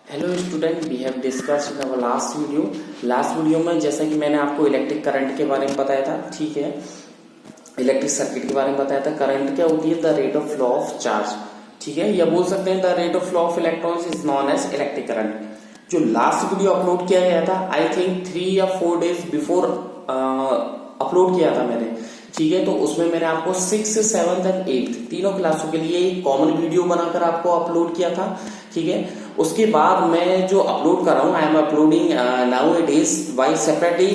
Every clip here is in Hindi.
Hello student, we have discussed in our last video में जैसा कि मैंने आपको इलेक्ट्रिक करंट के बारे में बताया था, ठीक है, इलेक्ट्रिक सर्किट के बारे में बताया था। करंट क्या होती है? The rate of flow of charge, ठीक है, या बोल सकते हैं the rate of flow of electrons is known as electric current. जो लास्ट वीडियो अपलोड किया गया था, आई थिंक 3 या 4 डेज बिफोर अपलोड किया था मैंने, ठीक है, तो उसमें मैंने आपको 6, 7 एंड 8 तीनों क्लासों के लिए एक कॉमन वीडियो बनाकर आपको अपलोड किया था, ठीक है। उसके बाद मैं जो अपलोड कर रहा हूँ, I am uploading now it is by separately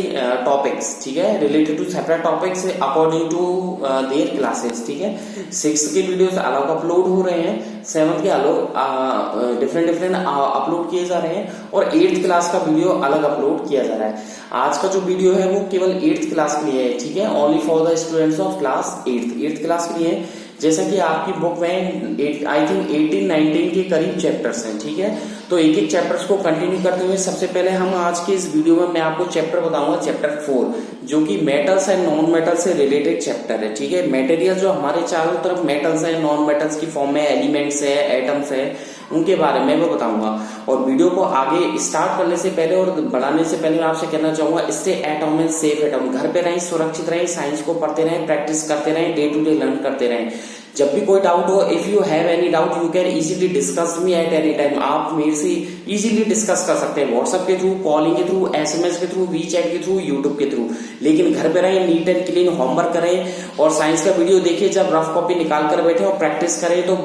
topics, ठीक है, related to separate topics according to their classes, ठीक है। 6 के वीडियोस अलग अपलोड हो रहे हैं, 7 के अलग डिफरेंट अपलोड किए जा रहे हैं, और 8th क्लास का वीडियो अलग अपलोड किया जा रहा है। आज का जो वीडियो है वो केवल 8th क्लास के लिए है, ठीक है, only for the students of class 8th class के लिए है। जैसा कि आपकी बुक में आई थिंक 18-19 के करीब चैप्टर्स हैं, ठीक है। तो एक एक चैप्टर्स को कंटिन्यू करते हुए सबसे पहले हम आज के इस वीडियो में मैं आपको चैप्टर बताऊंगा, चैप्टर 4, जो कि मेटल्स एंड नॉन मेटल्स से रिलेटेड चैप्टर है, ठीक है। मटेरियल जो हमारे चारों तरफ मेटल्स है, नॉन मेटल्स की फॉर्म में एलिमेंट्स है, एटम्स है, उनके बारे में मैं बताऊंगा। और वीडियो को आगे स्टार्ट करने से पहले और बढ़ाने से पहले मैं आपसे कहना चाहूंगा, इससे एटम में सेफ एटम, घर पे रहें, सुरक्षित रहें, साइंस को पढ़ते रहें, प्रैक्टिस करते रहें, डे टू डे लर्न करते रहें। जब भी कोई डाउट हो, if you have any doubt you can easily discuss me at any time. आप मेरे से इजीली डिस्कस कर सकते हैं, व्हाट्सएप के थ्रू, कॉलिंग के थ्रू, एसएमएस के थ्रू, वी चैट के थ्रू, यूट्यूब के थ्रू। लेकिन घर पे रहें, नीट एंड क्लीन होमवर्क करें और साइंस का वीडियो देखिए, जब रफ कॉपी निकाल कर बैठे और प्रैक्टिस करें तो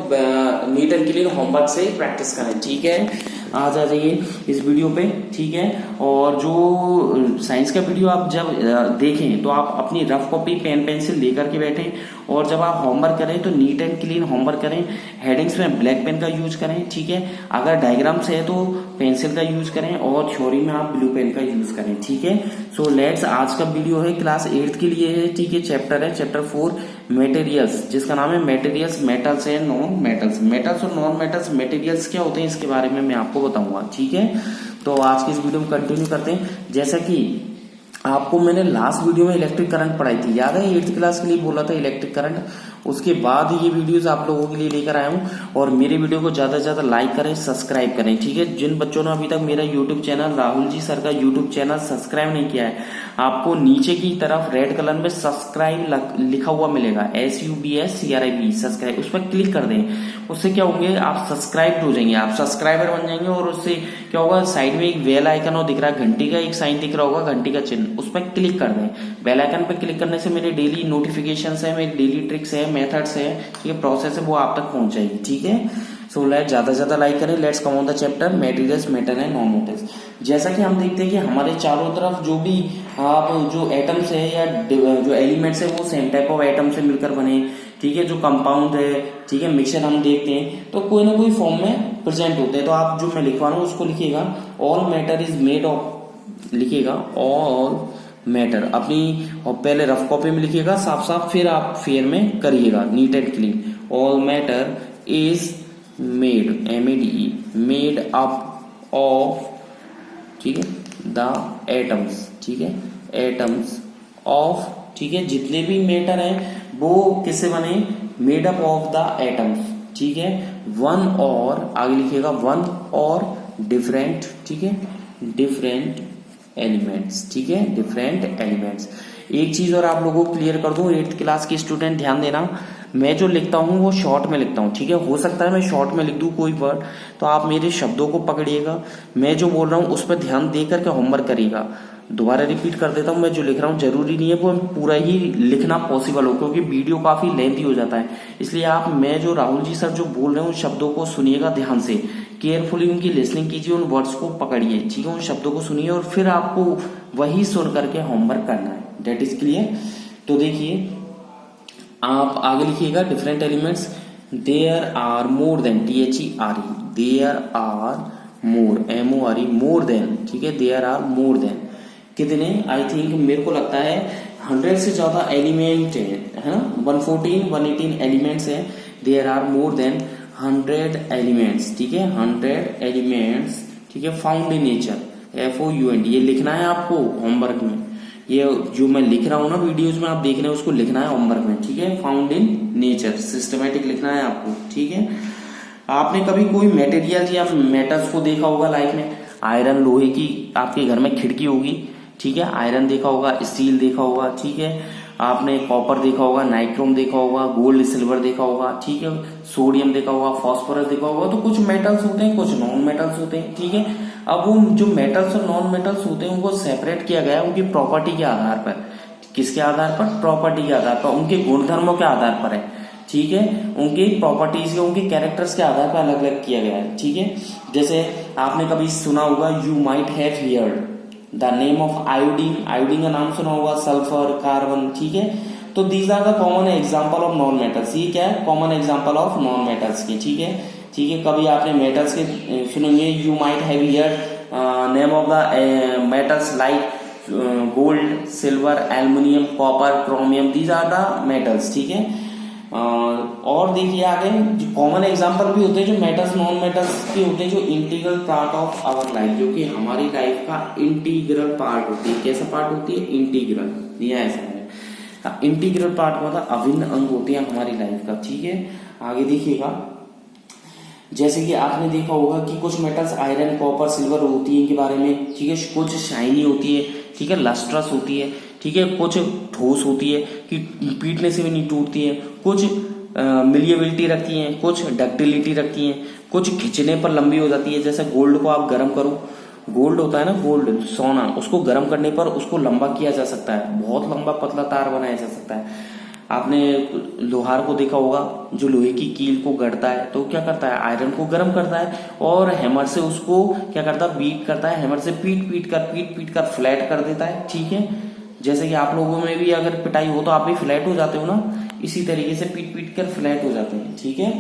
नीट एंड क्लीन होमवर्क से प्रैक्टिस करें, ठीक है। आ जाइए इस वीडियो पे, ठीक है। और जो साइंस का वीडियो आप जब देखें तो आप अपनी रफ कॉपी पेन पेंसिल लेकर के बैठें, और जब आप होमवर्क करें तो नीट एंड क्लीन होमवर्क करें। हेडिंग्स में ब्लैक पेन का यूज करें, ठीक है। अगर डायग्राम्स है तो पेंसिल का यूज करें, और थ्योरी में आप ब्लू पेन का यूज करें, ठीक है। सो लेट्स, आज का वीडियो है क्लास 8th के लिए है, ठीक है। चैप्टर है चैप्टर 4 मटेरियल्स, जिसका नाम है मटेरियल्स, मेटल्स है, नॉन मेटल्स। मेटल्स और नॉन मेटल्स, मटेरियल्स क्या होते हैं इसके बारे में मैं आपको बताऊंगा, ठीक है। तो आज की इस वीडियो में कंटिन्यू करते हैं। जैसा कि आपको मैंने लास्ट वीडियो में इलेक्ट्रिक करंट पढ़ाई थी, याद है, 8th क्लास के लिए बोला था इलेक्ट्रिक करंट। उसके बाद ये वीडियोस आप लोगों के लिए लेकर आया हूँ। और मेरे वीडियो को ज्यादा से ज्यादा लाइक करें, सब्सक्राइब करें, ठीक है। जिन बच्चों ने अभी तक मेरा YouTube channel, Rahul ji sir का यूट्यूब चैनल सब्सक्राइब नहीं किया है, आपको नीचे की तरफ रेड कलर में सब्सक्राइब लिखा हुआ मिलेगा, SUBSCRIB, सब्सक्राइब, उस पर क्लिक कर दें। उससे क्या होंगे, आप सब्सक्राइब हो जाएंगे, आप सब्सक्राइबर बन जाएंगे। और उससे क्या होगा, साइड में एक बेल आइकन और दिख रहा है, घंटी का एक साइन दिख रहा होगा, घंटी का चिन्ह, उस पर क्लिक कर दें। बेल आइकन पर क्लिक करने से मेरे डेली नोटिफिकेशंस है, मेरी डेली ट्रिक्स है, मेथड्स है, ये प्रोसेस है, वो आप तक पहुंच जाएगी, ठीक है। सो लेट्स ज्यादा से ज्यादा लाइक करें। Let's come on the chapter materials, metal and non metals. जैसा कि हम देखते हैं कि हमारे चारों तरफ जो भी आप जो एटम्स है या जो एलिमेंट्स है, वो सेम टाइप ऑफ एटम से मिलकर बने, ठीक है। जो कंपाउंड है, ठीक है, मिक्सचर हम देखते हैं तो कोई ना कोई फॉर्म में प्रेजेंट होते हैं। तो आप जो मैं लिखवा रहा हूँ उसको लिखिएगा, all matter is made of, लिखिएगा ऑल मैटर अपनी, और पहले रफ कॉपी में लिखिएगा साफ साफ, फिर आप फेयर में करिएगा neat and clean. All matter is made, MEDE, made up of, ठीक है, द एटम्स, ठीक है, एटम्स ऑफ, ठीक है, जितने भी मैटर हैं वो किससे बने, made up of the atoms, ठीक है। वन और, आगे लिखिएगा वन और डिफरेंट, ठीक है, डिफरेंट एलिमेंट्स, ठीक है, डिफरेंट एलिमेंट्स। एक चीज और आप लोगों को क्लियर कर दूं, 8th क्लास के स्टूडेंट ध्यान देना, मैं जो लिखता हूं वो शॉर्ट में लिखता हूं, ठीक है। हो सकता है मैं शॉर्ट में लिख दूं कोई वर्ड, तो आप मेरे शब्दों को पकड़िएगा, मैं जो बोल रहा हूं उस पर ध्यान दे करके होमवर्क करिएगा। दोबारा रिपीट कर देता हूं, मैं जो लिख रहा हूं जरूरी नहीं है वो पूरा ही लिखना पॉसिबल हो, क्योंकि वीडियो काफी लेंथी हो जाता है। इसलिए आप, मैं जो राहुल जी सर जो बोल रहे हैं उन शब्दों को सुनिएगा ध्यान से, केयरफुली उनकी लिसनिंग कीजिए, उन वर्ड्स को पकड़िए, ठीक है, उन शब्दों को सुनिए, और फिर आपको वही सुन करके होमवर्क करना है। That is clear. तो देखिए आप आगे लिखिएगा, different elements, there are more than, THERE, there are more, MORE, more than, ठीक है, देयर आर मोर देन, कितने, आई थिंक मेरे को लगता है 100 से ज्यादा एलिमेंट है ना, 114, 118 एलिमेंट्स है। There are more than 100 elements, ठीक है, 100 एलिमेंट्स, ठीक है, फाउंड इन नेचर, FOUND, ये लिखना है आपको होमवर्क में। ये जो मैं लिख रहा हूं ना वीडियोज में आप देख रहे हैं, उसको लिखना है होमवर्क में, ठीक है। फाउंड इन नेचर, सिस्टमेटिक लिखना है आपको, ठीक है। आपने कभी कोई मटेरियल या मेटल्स को देखा होगा लाइफ में? आयरन, लोहे की आपके घर में खिड़की होगी, ठीक है, आयरन देखा होगा, स्टील देखा होगा, ठीक है, आपने कॉपर देखा होगा, नाइक्रोम देखा होगा, गोल्ड सिल्वर देखा होगा, ठीक है, सोडियम देखा होगा, फास्फोरस देखा होगा। तो कुछ मेटल्स होते हैं, कुछ नॉन मेटल्स होते हैं, ठीक है। अब वो जो मेटल्स और नॉन मेटल्स होते हैं उनको सेपरेट किया गया है उनकी प्रॉपर्टी के आधार पर। किसके आधार पर? प्रॉपर्टी के आधार पर, उनके गुणधर्मों के आधार पर है, ठीक है, उनकी प्रॉपर्टीज के, उनके कैरेक्टर्स के आधार पर अलग अलग किया गया है, ठीक है। जैसे आपने कभी सुना होगा, you might have heard the name of iodine, iodine का नाम सुना होगा, सल्फर, कार्बन, ठीक है। तो these are the common example of non metals. ये क्या है? Common example of non metals की, ठीक है, ठीक है। कभी आपने मेटल्स के सुनेंगे, you might have heard name of the metals like gold, silver, aluminium, copper, chromium, these are the metals, ठीक है। और देखिए आगे जो कॉमन एग्जांपल भी होते हैं जो मेटल्स नॉन मेटल्स के होते हैं, जो integral part of our life, जो कि हमारी लाइफ का इंटीग्रल पार्ट होती है। कैसा पार्ट होती है? इंटीग्रल, दिया ऐसा है। इंटीग्रल पार्ट मतलब अभिन्न अंग होते हैं हमारी लाइफ का, ठीक है। आगे देखिएगा, जैसे कि आपने देखा होगा कि कुछ मेटल्स आयरन, कॉपर, सिल्वर होती है इनके बारे में, ठीक है, कुछ शाइनी होती है, ठीक है, लस्ट्रस होती है, ठीक है, कुछ ठोस होती है कि पीटने से भी नहीं टूटती है, कुछ मिलिएबिलिटी रखती हैं, कुछ डक्टिलिटी रखती हैं, कुछ खिंचने पर लंबी हो जाती है। जैसे गोल्ड को आप गर्म करो, गोल्ड होता है ना, गोल्ड सोना, उसको गर्म करने पर उसको लंबा किया जा सकता है, बहुत लंबा पतला तार बनाया जा सकता है। आपने लोहार को देखा होगा, जो लोहे की कील को गढ़ता है तो क्या करता है? आयरन को गर्म करता है और हैमर से उसको क्या करता है? बीट करता है, हैमर से पीट पीट कर फ्लैट कर देता है, ठीक है। जैसे कि आप लोगों में भी अगर पिटाई हो तो आप भी फ्लैट हो जाते हो ना, इसी तरीके से पीट कर फ्लैट हो जाते हैं, ठीक है।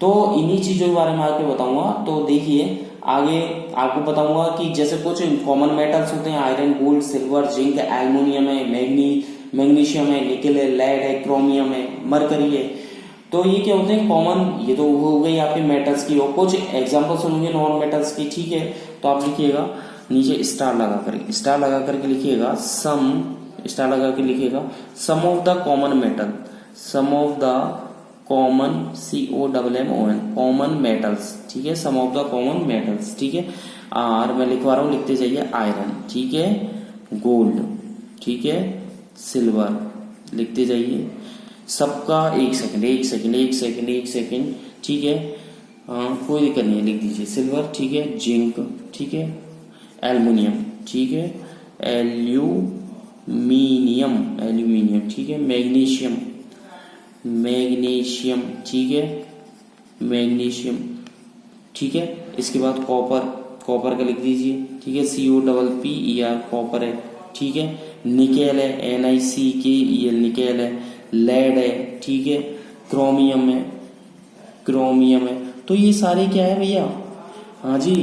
तो इन्हीं चीजों के बारे में आपको बताऊंगा। तो देखिए आगे आपको बताऊंगा कि जैसे कुछ कॉमन मेटल्स होते हैं, iron, gold, silver, zinc, aluminium है, मैग्नीशियम है, निकेल है, लेड है, क्रोमियम है, मरकरी है। तो ये क्या होते हैं? कॉमन, ये तो हो गई आपके मेटल्स की। और कुछ एग्जांपल सुनेंगे नॉन मेटल्स की, ठीक है। तो आप लिखिएगा नीचे स्टार लगा करके लिखिएगा सम, स्टार लगा के लिखिएगा some of the common metal, some of the common, COMMON, common metals, ठीक है, some of the common metals, ठीक है। और मैं लिखवा रहा हूं, लिखते जाइए, आयरन, ठीक है, गोल्ड, ठीक है, सिल्वर, लिखते जाइए सबका। एक सेकंड, ठीक है, कोई दिक्कत नहीं है, लिख दीजिए। सिल्वर, ठीक है, जिंक, ठीक है, एल्युमिनियम, ठीक है, एल्यूमिनियम, ठीक है, मैग्नीशियम, ठीक है, मैग्नीशियम, ठीक है। इसके बाद कॉपर का लिख दीजिए, ठीक है, COPPER, कॉपर है, ठीक है। निकेल है, NiCKEL, निकेल है। लेड है, ठीक है, क्रोमियम है। तो ये सारे क्या है भैया? हाँ जी,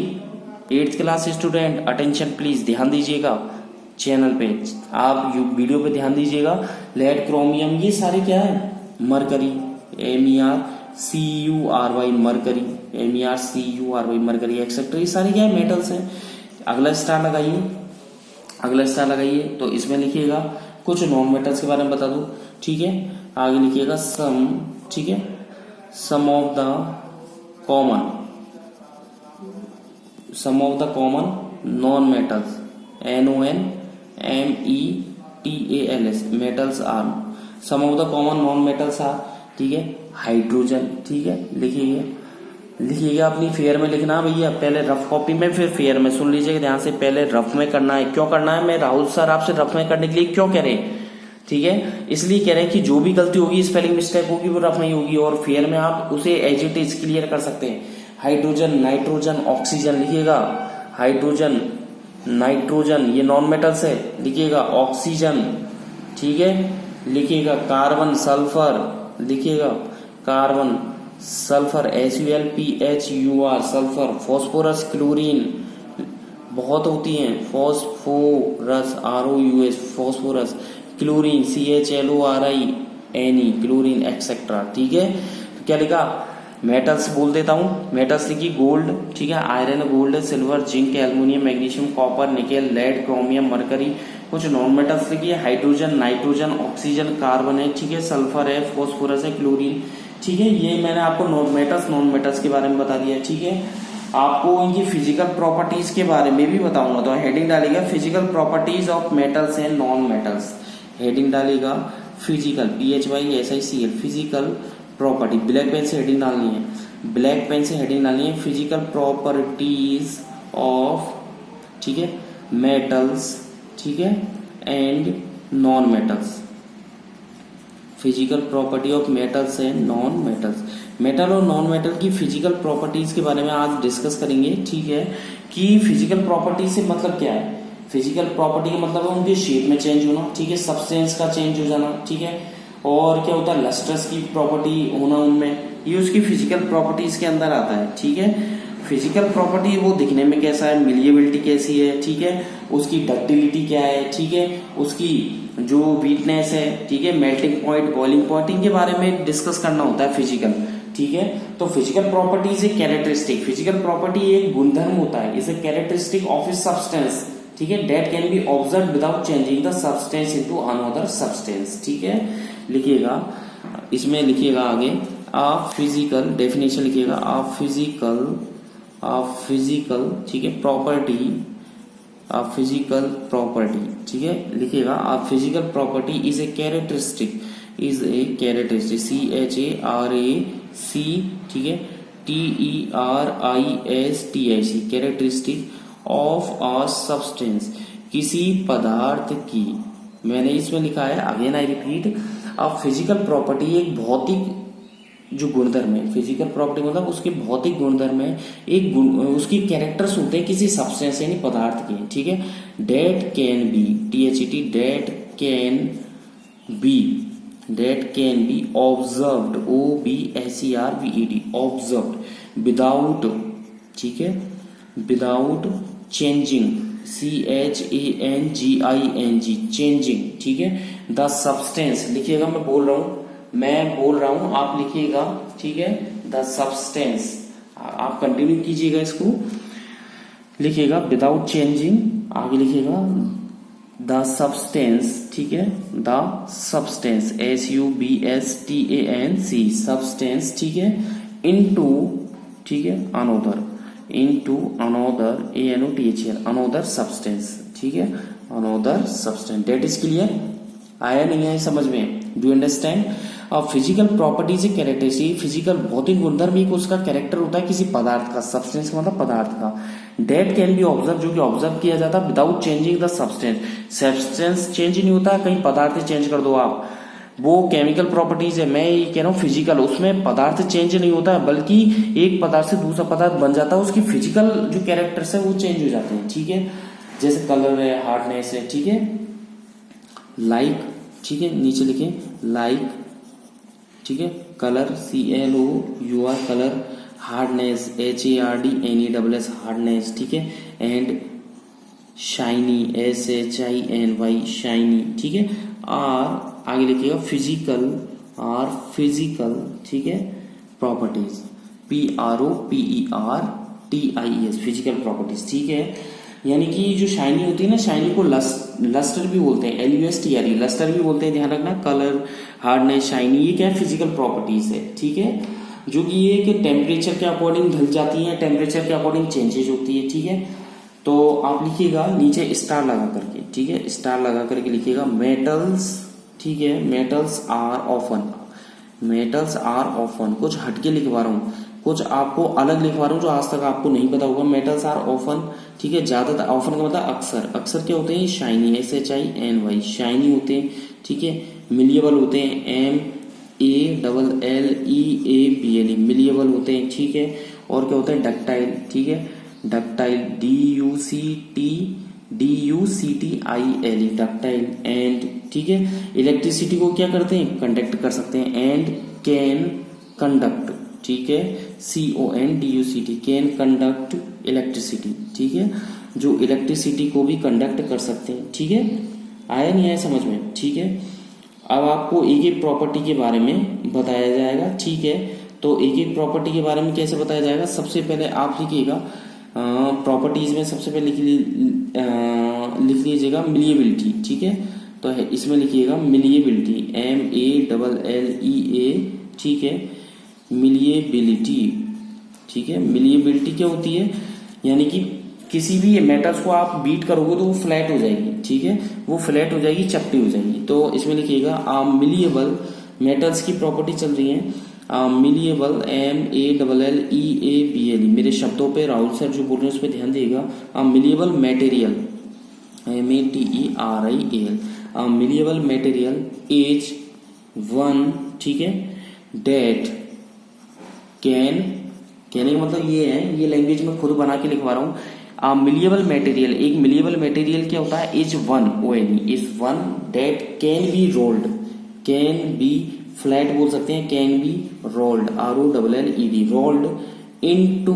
8th class student attention please, ध्यान दीजिएगा चैनल पे, आप वीडियो पे ध्यान दीजिएगा। लेड, क्रोमियम, ये सारे क्या है? Mercury, MErCury, mercury, MErCury, mercury etcetera, ये सारे क्या है? मेटल्स हैं। अगला स्टार लगाइए। तो इसमें लिखिएगा कुछ नॉन मेटल्स के बारे में बता दूं, ठीक है। आगे लिखिएगा सम, ठीक है, some of the common non metals, NONMETALS, metals are, some of the common non metals are, ठीक है, हाइड्रोजन, ठीक है, लिखिएगा अपनी फेयर में लिखना भैया, पहले रफ कॉपी में फिर फेयर में। सुन लीजिएगा ध्यान से, पहले रफ में करना है। क्यों करना है? मैं राहुल सर आपसे रफ में करने के लिए क्यों कह रहे हैं, ठीक है, इसलिए कह रहे हैं कि जो भी गलती होगी, स्पेलिंग मिस्टेक होगी, वो रफ में ही होगी, और फेयर में आप उसे एज इट इज क्लियर कर सकते हैं। हाइड्रोजन, नाइट्रोजन, ऑक्सीजन, लिखिएगा हाइड्रोजन, नाइट्रोजन, ये नॉन मेटल्स है, लिखिएगा ऑक्सीजन, ठीक है, लिखिएगा कार्बन, सल्फर, लिखिएगा carbon, sulphur, SULPHUR, sulphur, phosphorus, chlorine, बहुत होती हैं, phosphorus, ROUS, phosphorus, chlorine, CHLORINE, chlorine etcetera, ठीक है। तो क्या लिखा? मेटल्स बोल देता हूं, मेटल्स लिखी गोल्ड, ठीक है, iron, gold, silver, zinc, aluminium, magnesium, copper, nickel, lead, chromium, mercury. कुछ नॉन मेटल्स लिखिए हाइड्रोजन, नाइट्रोजन, ऑक्सीजन, कार्बन है, ठीक है, सल्फर है, फॉस्फोरस है, क्लोरीन, ठीक है। ये मैंने आपको नॉन मेटल्स के बारे में बता दिया, ठीक है। आपको इनकी फिजिकल प्रॉपर्टीज के बारे में भी बताऊंगा, तो हेडिंग डालेगा physical properties of metals and non metals. Heading डालेगा physical, PHYSICL, physical property. Black pen से हेडिंग डालनी है, ब्लैक पेन से हेडिंग डालनी है फिजिकल प्रॉपर्टीज ऑफ, ठीक है, मेटल्स, ठीक है, and non metals. Physical property of metals and non metals. Metal और नॉन मेटल की फिजिकल प्रॉपर्टीज के बारे में आज डिस्कस करेंगे, ठीक है। कि फिजिकल प्रॉपर्टी से मतलब क्या है? फिजिकल प्रॉपर्टी का मतलब है उनके शेप में चेंज होना, ठीक है, सब्सटेंस का चेंज हो जाना, ठीक है। और क्या होता है? लस्ट्रस की प्रॉपर्टी होना उनमें, ये उसकी फिजिकल प्रॉपर्टीज के अंदर आता है, ठीक है। फिजिकल प्रॉपर्टी वो दिखने में कैसा है, मिलिएबिलिटी कैसी है, ठीक है, उसकी डक्टिलिटी क्या है, ठीक है, उसकी जो वीकनेस है, ठीक है, मेल्टिंग पॉइंट, बॉइलिंग पॉइंट, इनके बारे में डिस्कस करना होता है फिजिकल, ठीक है। तो physical property is a characteristic, physical property एक गुणधर्म होता है, is a characteristic of a substance, ठीक है, that can be observe without changing the substance into another substance, ठीक है। लिखिएगा, इसमें लिखिएगा आगे आप फिजिकल डेफिनेशन लिखिएगा, आप फिजिकल, ठीक है, प्रॉपर्टी, आप फिजिकल प्रॉपर्टी, ठीक है, लिखिएगा आप physical property is a characteristic, CHARAC, ठीक है, TERISTIC, characteristic of a substance, किसी पदार्थ की। मैंने इसमें लिखा है, अगेन आई रिपीट, अब फिजिकल प्रॉपर्टी एक भौतिक जो गुणधर्म है, फिजिकल प्रॉपर्टी मतलब उसके भौतिक गुणधर्म है, एक गुण, उसकी कैरेक्टर्स होते हैं किसी सब्सटेंस यानी पदार्थ के, ठीक है। Date can be, THET, date can be observed, OBSERVED, observed without, ठीक है, विदाउट चेंजिंग, CHANGING, चेंजिंग, ठीक है, द सब्सटेंस। लिखिएगा, मैं बोल रहा हूं आप लिखिएगा, ठीक है, द सब्सटेंस, आप कंटिन्यू कीजिएगा इसको, लिखिएगा विदाउट चेंजिंग, आगे लिखिएगा द सब्सटेंस, ठीक है, द सब्सटेंस, SUBSTANC, सब्सटेंस, ठीक है, इनटू, ठीक है, अनोदर, ANOTHER, अनोदर सब्सटेंस, ठीक है, another substance. That is clear? आया नहीं है समझ में? Do understand? अब physical properties a characteristic, physical भौतिक गुणधर्म एक उसका कैरेक्टर होता है किसी पदार्थ का, सब्सटेंस का मतलब पदार्थ का। डेट कैन बी ऑब्जर्व, जो कि ऑब्जर्व किया जाता है without changing the substance, substance change नहीं होता, कहीं पदार्थ चेंज कर दो आप, वो केमिकल प्रॉपर्टीज है। मैं ये कह रहा हूँ फिजिकल, उसमें पदार्थ चेंज नहीं होता है, बल्कि एक पदार्थ से दूसरा पदार्थ बन जाता है, उसकी फिजिकल जो कैरेक्टर्स है वो चेंज हो जाते हैं, ठीक है। जैसे कलर है, हार्डनेस है, ठीक है, लाइक, ठीक है, नीचे लिखें लाइक, ठीक है, colour, CLOUR, colour, hardness, HARDNESS, hardness, ठीक है, एंड शाइनी, SHINY, शाइनी, ठीक है। आर, आगे लिखिएगा फिजिकल, फिजिकल, ठीक है, प्रॉपर्टीज, PROPERTIES, फिजिकल प्रॉपर्टीज, ठीक है। यानी कि जो शाइनी होती है ना, शाइनी को लस्टर भी बोलते हैं, LUSTRE, लस्टर भी बोलते हैं, ध्यान रखना। कलर, हार्डनेस, शाइनी, ये क्या है? फिजिकल प्रॉपर्टीज है, ठीक है, जो कि ये कि टेम्परेचर के अकॉर्डिंग ढल जाती है, टेम्परेचर के अकॉर्डिंग चेंजेस होती है, ठीक है। तो आप लिखिएगा नीचे स्टार लगा करके, ठीक है, स्टार लगा करके लिखिएगा मेटल्स, ठीक है, मेटल्स आर ऑफन, कुछ हटके लिखवा रहा हूँ, कुछ आपको अलग लिखवा रहा हूँ जो आज तक आपको नहीं पता होगा। मेटल्स आर ऑफन, ठीक है, ज्यादातर, ऑफन का मतलब अक्सर, अक्सर क्या होते हैं? शाइनी, SHINY, शाइनी होते हैं, ठीक है, मिलिएबल होते हैं, MALLEABLE, मिलिएबल होते हैं, ठीक है। और क्या होता है? डक्टाइल, ठीक है, डक्टाइल, DUCTILE, डक्टाइल, एंड, ठीक है, इलेक्ट्रिसिटी को क्या करते हैं? कंडक्ट कर सकते हैं, एंड कैन कंडक्ट, ठीक है, CONDUCT, कैन कंडक्ट इलेक्ट्रिसिटी, ठीक है, जो इलेक्ट्रिसिटी को भी कंडक्ट कर सकते हैं, ठीक है। आया नहीं आया समझ में? ठीक है। अब आपको एक एक प्रॉपर्टी के बारे में बताया जाएगा, ठीक है। तो एक एक प्रॉपर्टी के बारे में कैसे बताया जाएगा? सबसे पहले आप लिखिएगा प्रॉपर्टीज में, सबसे पहले लिख लीजिएगा मिलिएबिलिटी, ठीक है। तो इसमें लिखिएगा मिलिएबिलिटी, MALLEA, ठीक है, मिलिएबिलिटी, ठीक है। मिलिएबिलिटी क्या होती है, यानी कि किसी भी मेटल्स को आप बीट करोगे तो वो फ्लैट हो जाएगी, ठीक है, वो फ्लैट हो जाएगी, चपटी हो जाएगी। तो इसमें लिखिएगा मिलिएबल मेटल्स की प्रॉपर्टी चल रही है, मिलिएबल MALLEABLE, मेरे शब्दों पे राहुल सर जो बोल रहे हैं उस पर ध्यान दिएगा। Malleable material MATERIAL, malleable material as 1, ठीक है, डेट कैन, कहने का मतलब ये है, ये लैंग्वेज में खुद बना के लिखवा रहा हूँ। मिलिएबल मटेरियल, एक मिलिएबल मटेरियल क्या होता है, is 1 ONE is 1 date can be rolled, can be flat बोल सकते हैं, can be rolled ROLLED rolled into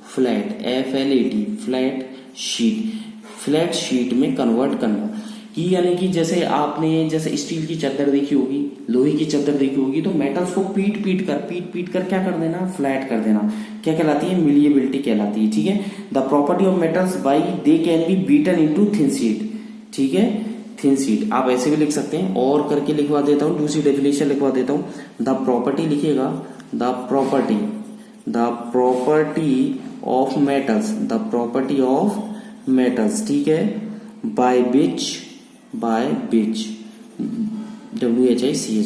flat FLAT flat sheet, flat sheet में कन्वर्ट करना। कि यानी कि जैसे आपने जैसे स्टील की चादर देखी होगी, लोहे की चादर देखी होगी, तो मेटल्स को पीट पीट कर क्या कर देना, फ्लैट कर देना, क्या कहलाती है, मिलिएबिलिटी कहलाती है, ठीक है। The property of metals by they can be beaten into thin sheet, ठीक है, थिन शीट आप ऐसे भी लिख सकते हैं, और करके लिखवा देता हूं, दूसरी डेफिनेशन लिखवा देता हूं। द प्रॉपर्टी लिखिएगा, the property of metals, the property of metals, ठीक है, by which WHICH,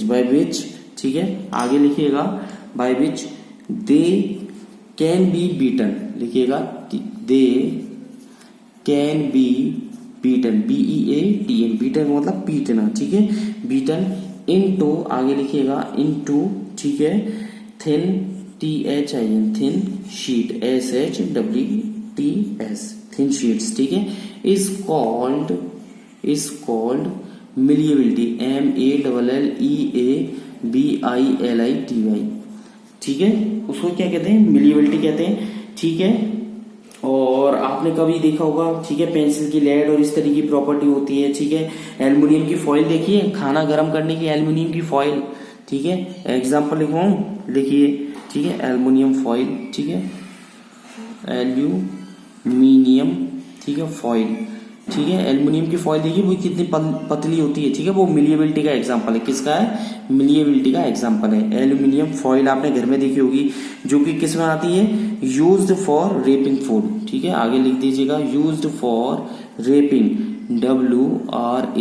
by which, ठीक है। आगे लिखिएगा by which they can be beaten, लिखिएगा they can be beaten BEATN, beaten मतलब पीटना, ठीक है, बीटन इनटू, आगे लिखिएगा इनटू, ठीक है, thin THIN thin sheet SHWTS thin sheets, ठीक है, इज कॉल्ड मिलिएबिलिटी MALLEABILITY, ठीक है, उसको क्या कहते हैं, मिलिएबिलिटी कहते हैं, ठीक है। और आपने कभी देखा होगा, ठीक है, पेंसिल की लेड और इस तरह की प्रॉपर्टी होती है, ठीक है। एल्युमिनियम की फॉइल देखिए, खाना गर्म करने की एल्युमिनियम की फॉइल, ठीक है, एग्जाम्पल लिखवाऊं, लिखिए, ठीक है, एल्युमिनियम फॉइल, ठीक है, एल्यूमिनियम, ठीक है, फॉइल, ठीक है, एल्युमिनियम की फॉइल देखिए वो कितनी पतली होती है, ठीक है, वो मिलिएबिलिटी का एग्जांपल है, किसका है, मिलिएबिलिटी का एग्जांपल है। एल्युमिनियम फॉइल आपने घर में देखी होगी, जो कि किस में आती है, यूज्ड फॉर रेपिंग फूड, ठीक है, आगे लिख दीजिएगा, used for rapping WRAPPING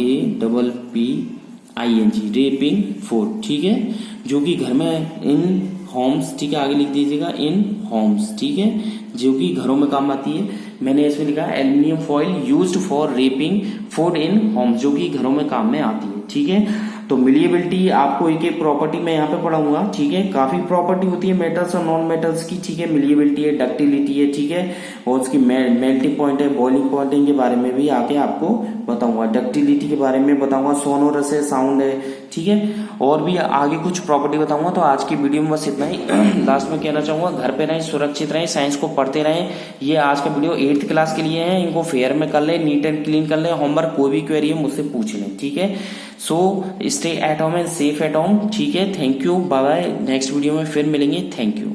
rapping food, ठीक है, जो कि घर में इन होम्स, ठीक है, आगे लिख दीजिएगा इन होम्स, ठीक है, जो कि घरों में काम आती है। मैंने इसमें लिखा है aluminium foil used for rapping food in Holmes, जो कि घरों में काम में आती है, ठीक है। तो मिलिएबिलिटी आपको एक एक प्रॉपर्टी मैं यहाँ पे पढ़ाऊंगा, ठीक है, काफी प्रॉपर्टी होती है मेटल्स और नॉन मेटल्स की, ठीक है, मिलिएबिलिटी है, डक्टिलिटी है, ठीक है, और उसकी मेल्टिंग पॉइंट है, बॉइलिंग पॉइंट के बारे में भी आके आपको बताऊंगा, डक्टिलिटी के बारे में बताऊंगा, सोनोरस है, साउंड है, ठीक है, और भी आगे कुछ प्रॉपर्टी बताऊंगा। तो आज की वीडियो में बस इतना ही। लास्ट में कहना चाहूंगा, घर पे रहें, सुरक्षित रहें, साइंस को पढ़ते रहें। ये आज का वीडियो 8th क्लास के लिए है, इनको फेयर में कर ले, नीट एंड क्लीन कर ले, होमवर्क कोई भी क्वेरी है मुझसे पूछ लें, ठीक है। So stay at home and safe at home, ठीक है। Thank you, bye bye, next video में फिर मिलेंगे, थैंक यू।